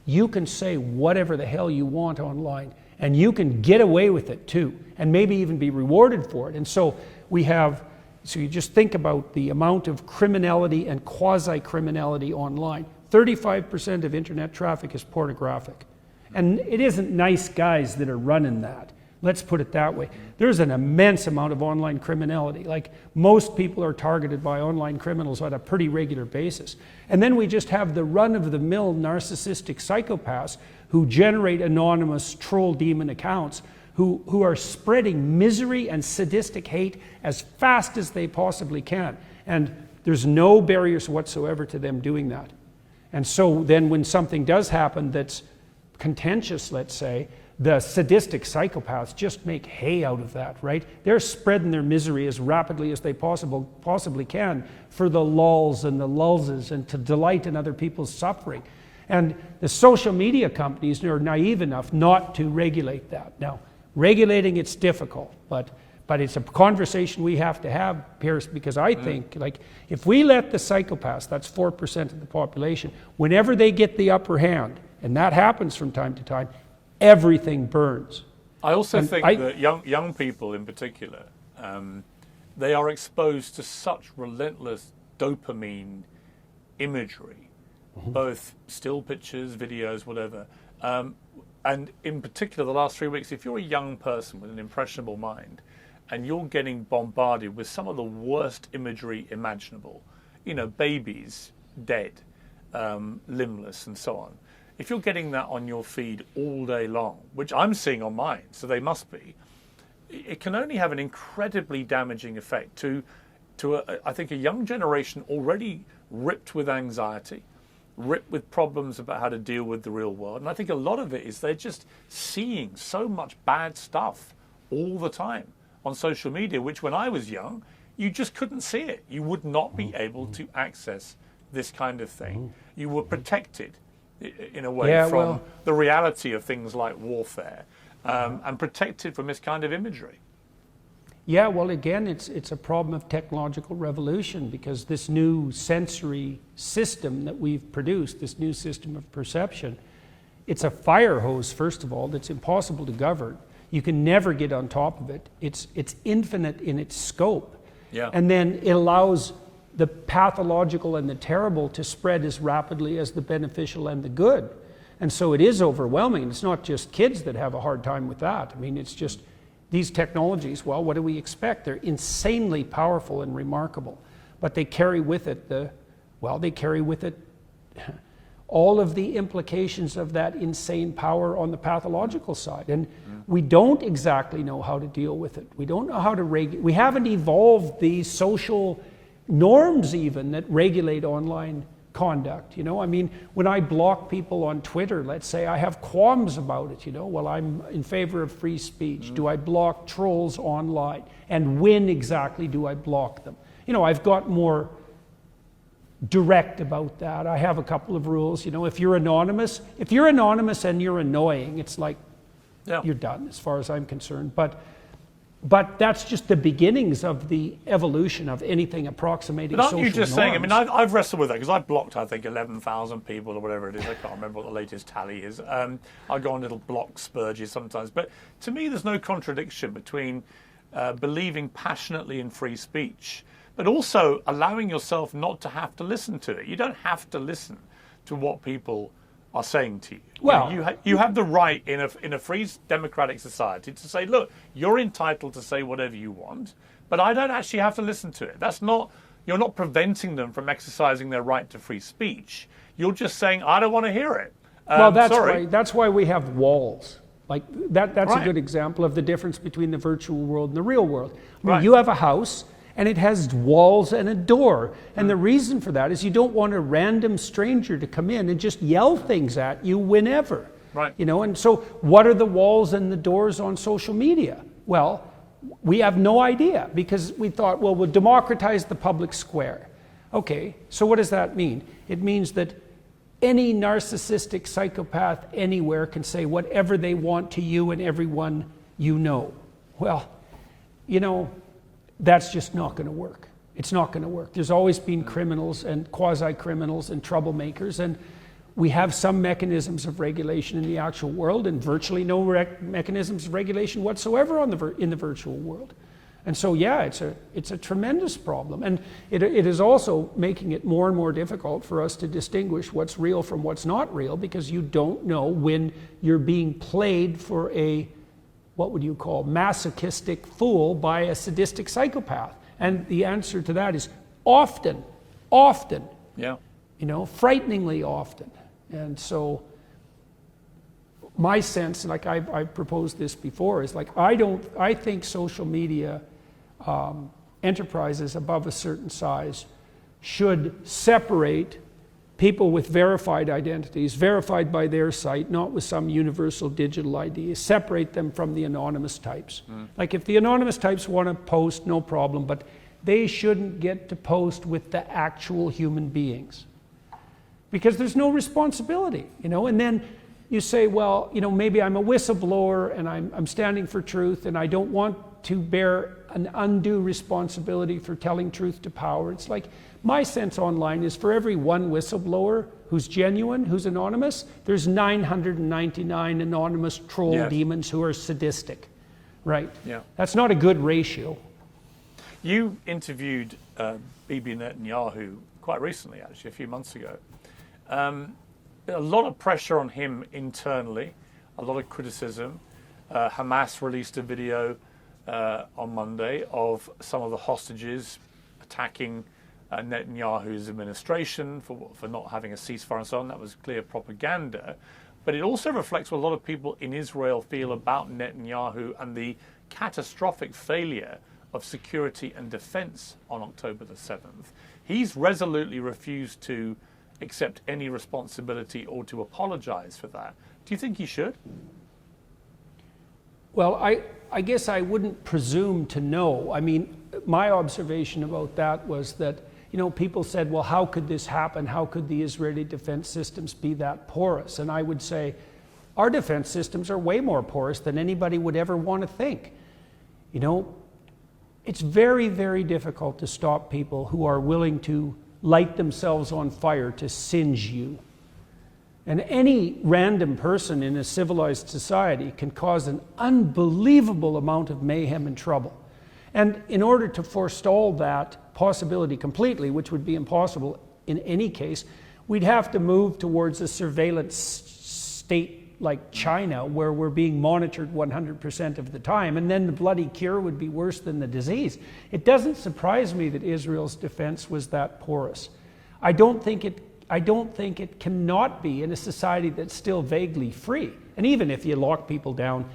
[SPEAKER 2] You can say whatever the hell you want online, and you can get away with it too, and maybe even be rewarded for it. And so you just think about the amount of criminality and quasi-criminality online. 35% of internet traffic is pornographic. And it isn't nice guys that are running that. Let's put it that way. There's an immense amount of online criminality. Like, most people are targeted by online criminals on a pretty regular basis. And then we just have the run-of-the-mill narcissistic psychopaths who generate anonymous troll demon accounts who are spreading misery and sadistic hate as fast as they possibly can. And there's no barriers whatsoever to them doing that. And so then when something does happen that's contentious, let's say, the sadistic psychopaths just make hay out of that, right? They're spreading their misery as rapidly as they possibly can for the lulls and the lulzes and to delight in other people's suffering. And the social media companies are naive enough not to regulate that. Now, regulating it's difficult, but it's a conversation we have to have, Pierce, because I think, like, if we let the psychopaths, that's 4% of the population, whenever they get the upper hand, and that happens from time to time, everything burns.
[SPEAKER 1] I also think that young people in particular, they are exposed to such relentless dopamine imagery, both still pictures, videos, whatever. And in particular, the last 3 weeks, if you're a young person with an impressionable mind and you're getting bombarded with some of the worst imagery imaginable, you know, babies dead, limbless and so on, if you're getting that on your feed all day long, which I'm seeing on mine, so they must be, it can only have an incredibly damaging effect to I think, a young generation already ripped with anxiety, ripped with problems about how to deal with the real world. And I think a lot of it is they're just seeing so much bad stuff all the time on social media, which when I was young, you just couldn't see it. You would not be able to access this kind of thing. You were protected in a way from the reality of things like warfare, and protected from this kind of imagery.
[SPEAKER 2] Yeah, well, again, it's a problem of technological revolution, because this new sensory system that we've produced, this new system of perception, it's a fire hose, first of all, that's impossible to govern. You can never get on top of it. It's infinite in its scope.
[SPEAKER 1] Yeah.
[SPEAKER 2] And then it allows the pathological and the terrible to spread as rapidly as the beneficial and the good. And so it is overwhelming. It's not just kids that have a hard time with that. I mean, it's just these technologies, well, what do we expect? They're insanely powerful and remarkable, but they carry with it all of the implications of that insane power on the pathological side. And we don't exactly know how to deal with it. We don't know how to regulate. We haven't evolved the social norms even that regulate online conduct. You know, I mean, when I block people on Twitter, let's say, I have qualms about it. You know, well, I'm in favor of free speech. Do I block trolls online? And when exactly do I block them? You know, I've got more direct about that. I have a couple of rules. You know, if you're anonymous and you're annoying, it's like, you're done as far as I'm concerned. But But that's just the beginnings of the evolution of anything approximating
[SPEAKER 1] But
[SPEAKER 2] social
[SPEAKER 1] aren't you just
[SPEAKER 2] norms.
[SPEAKER 1] saying, I mean, I've wrestled with that because I've blocked, I think, 11,000 people or whatever it is. I can't remember what the latest tally is. I go on little block spurges sometimes. But to me, there's no contradiction between believing passionately in free speech, but also allowing yourself not to have to listen to it. You don't have to listen to what people are saying to you.
[SPEAKER 2] Well,
[SPEAKER 1] you have the right in a free democratic society to say, look, you're entitled to say whatever you want, but I don't actually have to listen to it. You're not preventing them from exercising their right to free speech. You're just saying, I don't want to hear it.
[SPEAKER 2] Well,
[SPEAKER 1] Sorry.
[SPEAKER 2] that's why we have walls. Like that's
[SPEAKER 1] Right.
[SPEAKER 2] a good example of the difference between the virtual world and the real world. I mean,
[SPEAKER 1] Right.
[SPEAKER 2] you have a house and it has walls and a door. And the reason for that is you don't want a random stranger to come in and just yell things at you whenever.
[SPEAKER 1] Right.
[SPEAKER 2] You know, and so what are the walls and the doors on social media? Well, we have no idea because we thought, well, we'll democratize the public square. Okay, so what does that mean? It means that any narcissistic psychopath anywhere can say whatever they want to you and everyone you know. Well, you know, that's just not going to work. It's not going to work. There's always been criminals and quasi-criminals and troublemakers, and we have some mechanisms of regulation in the actual world and virtually no mechanisms of regulation whatsoever in the virtual world. And so, yeah, it's a tremendous problem. And it is also making it more and more difficult for us to distinguish what's real from what's not real, because you don't know when you're being played for a, what would you call, masochistic fool by a sadistic psychopath. And the answer to that is often,
[SPEAKER 1] Yeah.
[SPEAKER 2] you know, frighteningly often. And so my sense, like I've proposed this before, is like I think social media enterprises above a certain size should separate people with verified identities, verified by their site, not with some universal digital ID, separate them from the anonymous types. Like if the anonymous types want to post, no problem, but they shouldn't get to post with the actual human beings. Because there's no responsibility, you know, and then you say, well, you know, maybe I'm a whistleblower and I'm standing for truth and I don't want to bear an undue responsibility for telling truth to power. It's like, my sense online is for every one whistleblower who's genuine, who's anonymous, there's 999 anonymous troll
[SPEAKER 1] Yes.
[SPEAKER 2] demons who are sadistic, right?
[SPEAKER 1] Yeah.
[SPEAKER 2] That's not a good ratio.
[SPEAKER 1] You interviewed Bibi Netanyahu quite recently, actually, a few months ago. A lot of pressure on him internally, a lot of criticism. Hamas released a video on Monday of some of the hostages attacking Netanyahu's administration for not having a ceasefire and so on. That was clear propaganda. But it also reflects what a lot of people in Israel feel about Netanyahu and the catastrophic failure of security and defense on October the 7th. He's resolutely refused to accept any responsibility or to apologize for that. Do you think he should?
[SPEAKER 2] Well, I guess I wouldn't presume to know. I mean, my observation about that was that, you know, people said, well, how could this happen? How could the Israeli defense systems be that porous? And I would say, our defense systems are way more porous than anybody would ever want to think. You know, it's very, very difficult to stop people who are willing to light themselves on fire to singe you. And any random person in a civilized society can cause an unbelievable amount of mayhem and trouble. And in order to forestall that possibility completely, which would be impossible in any case, we'd have to move towards a surveillance state like China, where we're being monitored 100% of the time, and then the bloody cure would be worse than the disease. It doesn't surprise me that Israel's defense was that porous. I don't think it cannot be in a society that's still vaguely free. And even if you lock people down,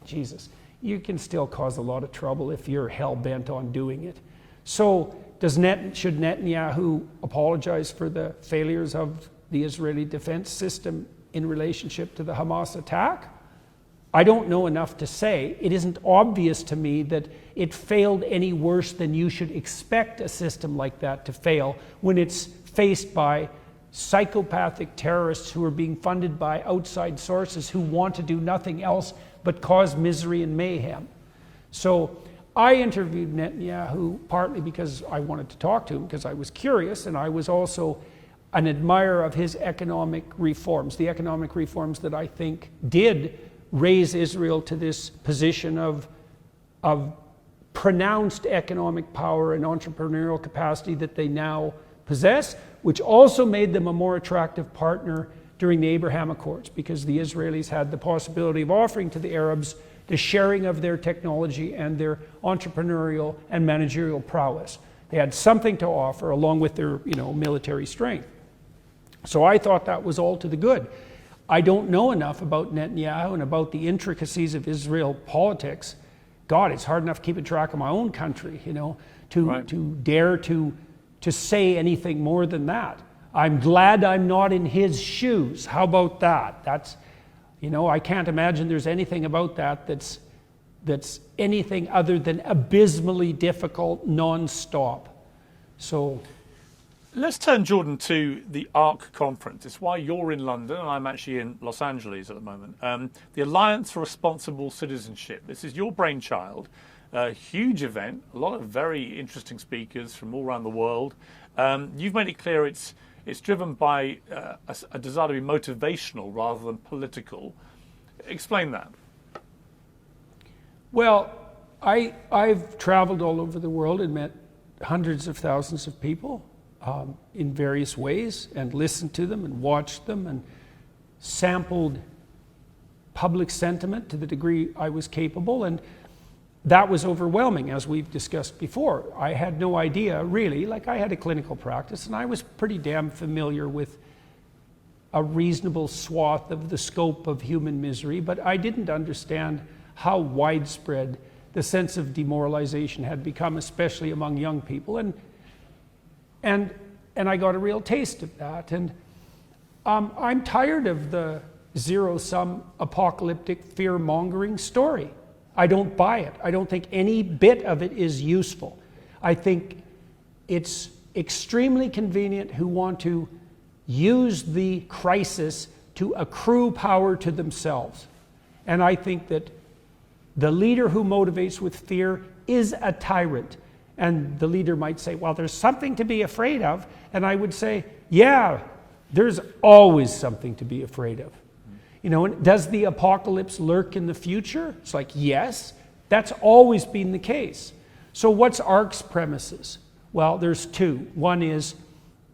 [SPEAKER 2] Jesus, you can still cause a lot of trouble if you're hell-bent on doing it. So should Netanyahu apologize for the failures of the Israeli defense system in relationship to the Hamas attack? I don't know enough to say. It isn't obvious to me that it failed any worse than you should expect a system like that to fail when it's faced by psychopathic terrorists who are being funded by outside sources who want to do nothing else but cause misery and mayhem. So I interviewed Netanyahu partly because I wanted to talk to him, because I was curious, and I was also an admirer of his economic reforms, the economic reforms that I think did raise Israel to this position of pronounced economic power and entrepreneurial capacity that they now possess, which also made them a more attractive partner during the Abraham Accords, because the Israelis had the possibility of offering to the Arabs the sharing of their technology and their entrepreneurial and managerial prowess. They had something to offer along with their military strength. So I thought that was all to the good. I don't know enough about Netanyahu and about the intricacies of Israel politics. God, it's hard enough keeping track of my own country, to dare to say anything more than that. I'm glad I'm not in his shoes. How about that? That's, I can't imagine there's anything about that that's anything other than abysmally difficult, non-stop. So
[SPEAKER 1] let's turn, Jordan, to the ARC conference. It's why you're in London and I'm actually in Los Angeles at the moment. The Alliance for Responsible Citizenship. This is your brainchild. A huge event, a lot of very interesting speakers from all around the world. You've made it clear it's driven by a desire to be motivational rather than political. Explain that.
[SPEAKER 2] Well, I've traveled all over the world and met hundreds of thousands of people in various ways, and listened to them and watched them and sampled public sentiment to the degree I was capable, and that was overwhelming, as we've discussed before. I had no idea, really, I had a clinical practice, and I was pretty damn familiar with a reasonable swath of the scope of human misery, but I didn't understand how widespread the sense of demoralization had become, especially among young people, and I got a real taste of that. And I'm tired of the zero-sum apocalyptic fear-mongering story. I don't buy it. I don't think any bit of it is useful. I think it's extremely convenient who want to use the crisis to accrue power to themselves. And I think that the leader who motivates with fear is a tyrant. And the leader might say, well, there's something to be afraid of. And I would say, yeah, there's always something to be afraid of. And does the apocalypse lurk in the future? It's like, yes, that's always been the case. So what's ARC's premises? Well, there's two. One is,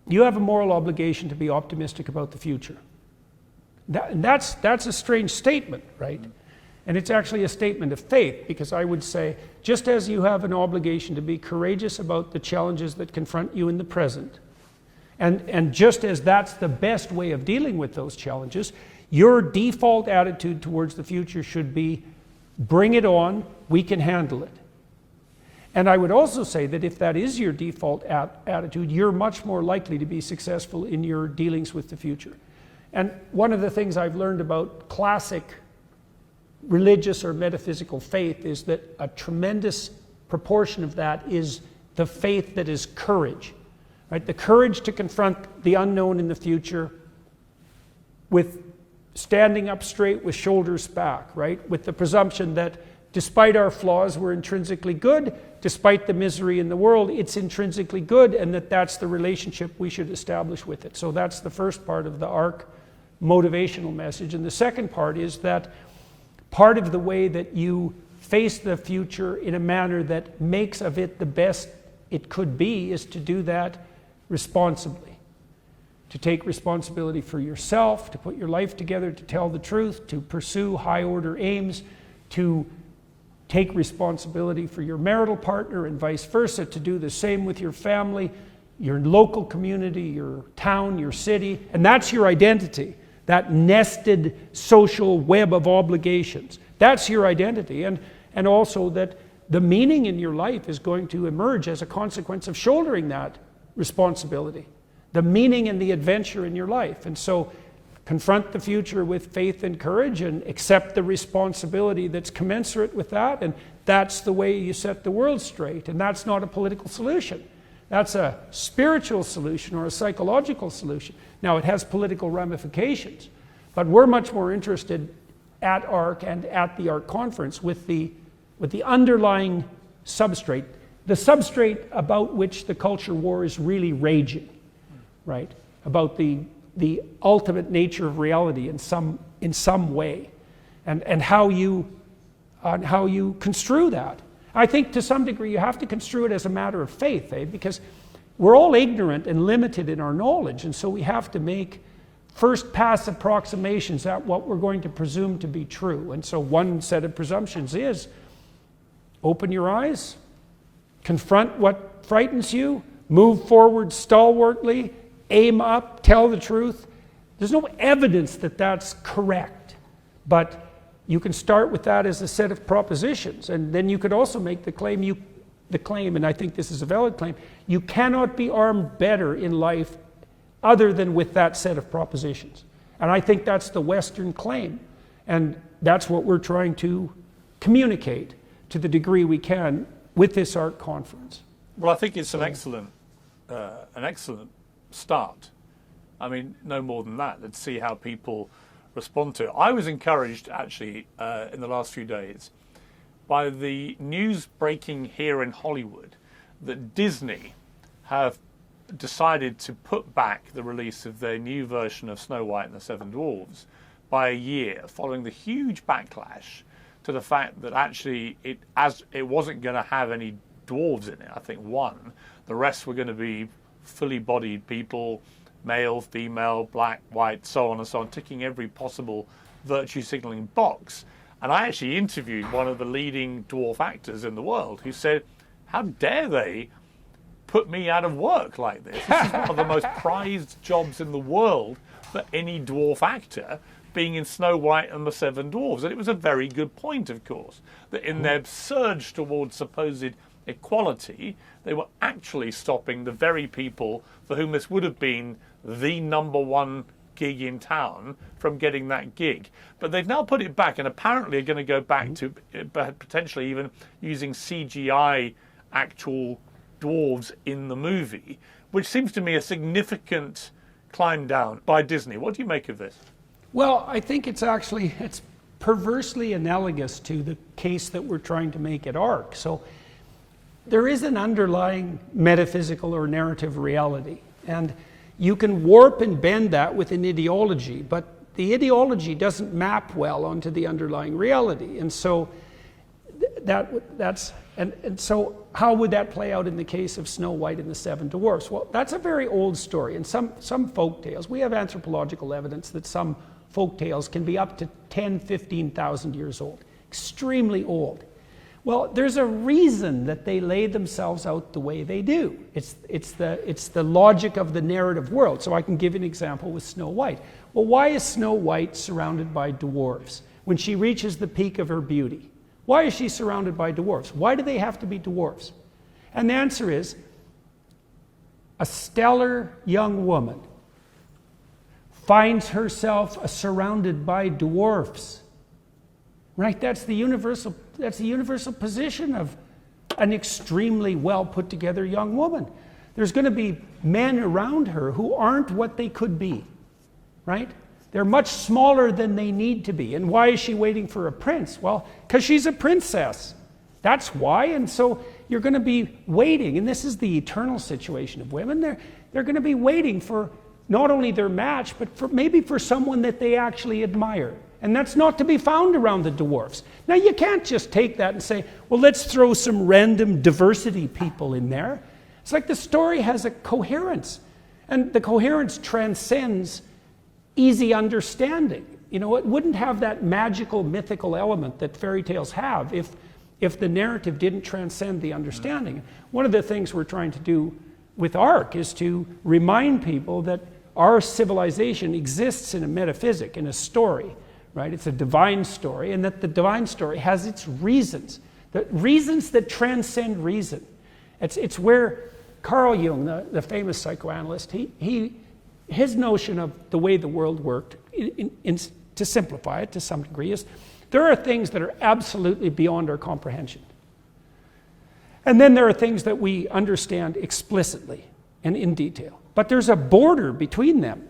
[SPEAKER 2] you have a moral obligation to be optimistic about the future. That's a strange statement, right? And it's actually a statement of faith, because I would say, just as you have an obligation to be courageous about the challenges that confront you in the present, and just as that's the best way of dealing with those challenges, your default attitude towards the future should be, bring it on, we can handle it. And I would also say that if that is your default attitude, you're much more likely to be successful in your dealings with the future. And one of the things I've learned about classic religious or metaphysical faith is that a tremendous proportion of that is the faith that is courage, right? The courage to confront the unknown in the future with standing up straight with shoulders back, right? With the presumption that despite our flaws, we're intrinsically good. Despite the misery in the world, it's intrinsically good, and that's the relationship we should establish with it. So that's the first part of the ARC motivational message. And the second part is that part of the way that you face the future in a manner that makes of it the best it could be is to do that responsibly. To take responsibility for yourself, to put your life together, to tell the truth, to pursue high-order aims, to take responsibility for your marital partner and vice versa, to do the same with your family, your local community, your town, your city, and that's your identity. That nested social web of obligations. That's your identity. And also that the meaning in your life is going to emerge as a consequence of shouldering that responsibility. The meaning and the adventure in your life. And so confront the future with faith and courage and accept the responsibility that's commensurate with that. And that's the way you set the world straight. And that's not a political solution. That's a spiritual solution or a psychological solution. Now, it has political ramifications, but we're much more interested at ARC and at the ARC conference with the underlying substrate, the substrate about which the culture war is really raging, right? About the ultimate nature of reality in some way, and how you construe that. I think to some degree you have to construe it as a matter of faith, because we're all ignorant and limited in our knowledge, and so we have to make first pass approximations at what we're going to presume to be true. And so one set of presumptions is open your eyes, confront what frightens you, move forward stalwartly, aim up, tell the truth. There's no evidence that that's correct, but you can start with that as a set of propositions, and then you could also make the claim, and I think this is a valid claim, you cannot be armed better in life other than with that set of propositions. And I think that's the Western claim, and that's what we're trying to communicate to the degree we can with this art conference.
[SPEAKER 1] Well, I think it's an excellent start. I mean, no more than that. Let's see how people respond to it. I was encouraged, actually, in the last few days by the news breaking here in Hollywood that Disney have decided to put back the release of their new version of Snow White and the Seven Dwarfs by a year, following the huge backlash to the fact that actually it wasn't going to have any dwarves in it. I think one. The rest were going to be fully bodied people, male, female, black, white, so on and so on, ticking every possible virtue signaling box. And I actually interviewed one of the leading dwarf actors in the world who said, how dare they put me out of work like this? This is one of the most prized jobs in the world for any dwarf actor, being in Snow White and the Seven Dwarfs. And it was a very good point, of course, that in their surge towards supposed equality, they were actually stopping the very people for whom this would have been the number one gig in town from getting that gig. But they've now put it back, and apparently are going to go back to potentially even using CGI actual dwarves in the movie, which seems to me a significant climb down by Disney. What do you make of this?
[SPEAKER 2] Well, I think it's perversely analogous to the case that we're trying to make at ARC. So there is an underlying metaphysical or narrative reality, and you can warp and bend that with an ideology, but the ideology doesn't map well onto the underlying reality. And so so how would that play out in the case of Snow White and the Seven Dwarfs? Well, that's a very old story, and some folk tales, we have anthropological evidence that some folk tales can be up to 10, 15,000 years old, extremely old. Well, there's a reason that they lay themselves out the way they do. It's the logic of the narrative world. So I can give an example with Snow White. Well, why is Snow White surrounded by dwarves when she reaches the peak of her beauty? Why is she surrounded by dwarves? Why do they have to be dwarves? And the answer is, a stellar young woman finds herself surrounded by dwarfs. Right? That's the universal position of an extremely well put together young woman. There's going to be men around her who aren't what they could be. Right? They're much smaller than they need to be. And why is she waiting for a prince? Well, because she's a princess. That's why. And so you're going to be waiting, and this is the eternal situation of women. They're going to be waiting for not only their match, but maybe for someone that they actually admire. And that's not to be found around the dwarfs. Now, you can't just take that and say, well, let's throw some random diversity people in there. It's like the story has a coherence, and the coherence transcends easy understanding. You know, it wouldn't have that magical, mythical element that fairy tales have if the narrative didn't transcend the understanding. One of the things we're trying to do with ARC is to remind people that our civilization exists in a metaphysic, in a story, right? It's a divine story, and that the divine story has its reasons, the reasons that transcend reason. It's where Carl Jung, the famous psychoanalyst, his notion of the way the world worked, to simplify it to some degree, is there are things that are absolutely beyond our comprehension. And then there are things that we understand explicitly and in detail. But there's a border between them.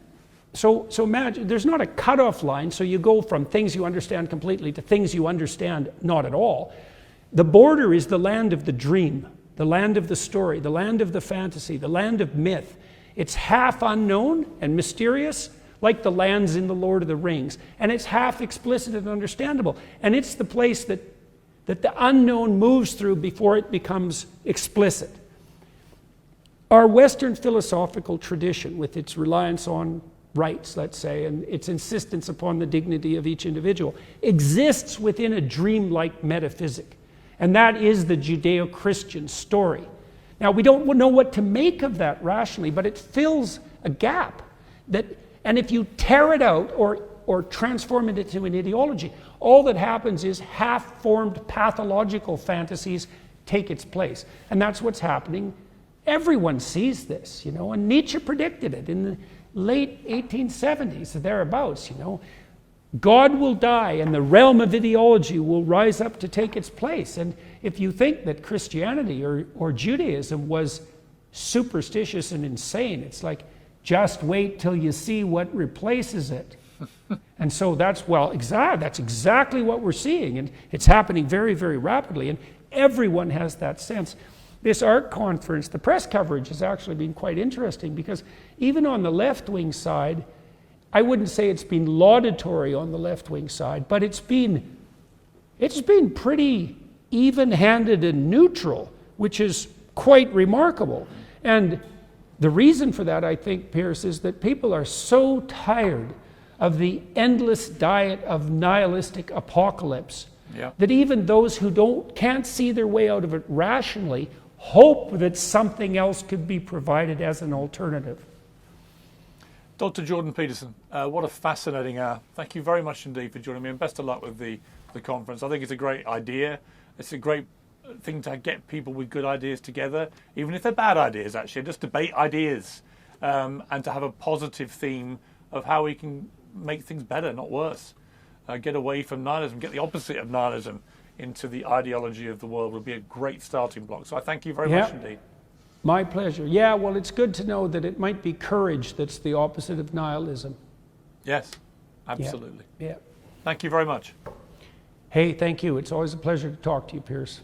[SPEAKER 2] So imagine, there's not a cutoff line, so you go from things you understand completely to things you understand not at all. The border is the land of the dream, the land of the story, the land of the fantasy, the land of myth. It's half unknown and mysterious, like the lands in the Lord of the Rings. And it's half explicit and understandable. And it's the place that the unknown moves through before it becomes explicit. Our Western philosophical tradition, with its reliance on rights, let's say, and its insistence upon the dignity of each individual, exists within a dreamlike metaphysic. And that is the Judeo-Christian story. Now, we don't know what to make of that rationally, but it fills a gap. And if you tear it out or transform it into an ideology, all that happens is half-formed pathological fantasies take its place. And that's what's happening. Everyone sees this, and Nietzsche predicted it in the late 1870s, or thereabouts, God will die and the realm of ideology will rise up to take its place. And if you think that Christianity or Judaism was superstitious and insane, it's like, just wait till you see what replaces it. And so that's exactly what we're seeing. And it's happening very, very rapidly. And everyone has that sense. This art conference, the press coverage has actually been quite interesting, because even on the left-wing side, I wouldn't say it's been laudatory on the left-wing side, but it's been pretty even-handed and neutral, which is quite remarkable. And the reason for that, I think, Pierce, is that people are so tired of the endless diet of nihilistic apocalypse that even those who can't see their way out of it rationally hope that something else could be provided as an alternative.
[SPEAKER 1] Dr. Jordan Peterson, what a fascinating hour. Thank you very much indeed for joining me, and best of luck with the conference. I think it's a great idea. It's a great thing to get people with good ideas together, even if they're bad ideas, actually, just debate ideas, and to have a positive theme of how we can make things better, not worse. Get away from nihilism, get the opposite of nihilism into the ideology of the world would be a great starting block. So I thank you very much indeed.
[SPEAKER 2] My pleasure. Yeah, well, it's good to know that it might be courage that's the opposite of nihilism.
[SPEAKER 1] Yes, absolutely.
[SPEAKER 2] Yeah.
[SPEAKER 1] Thank you very much.
[SPEAKER 2] Hey, thank you. It's always a pleasure to talk to you, Pierce.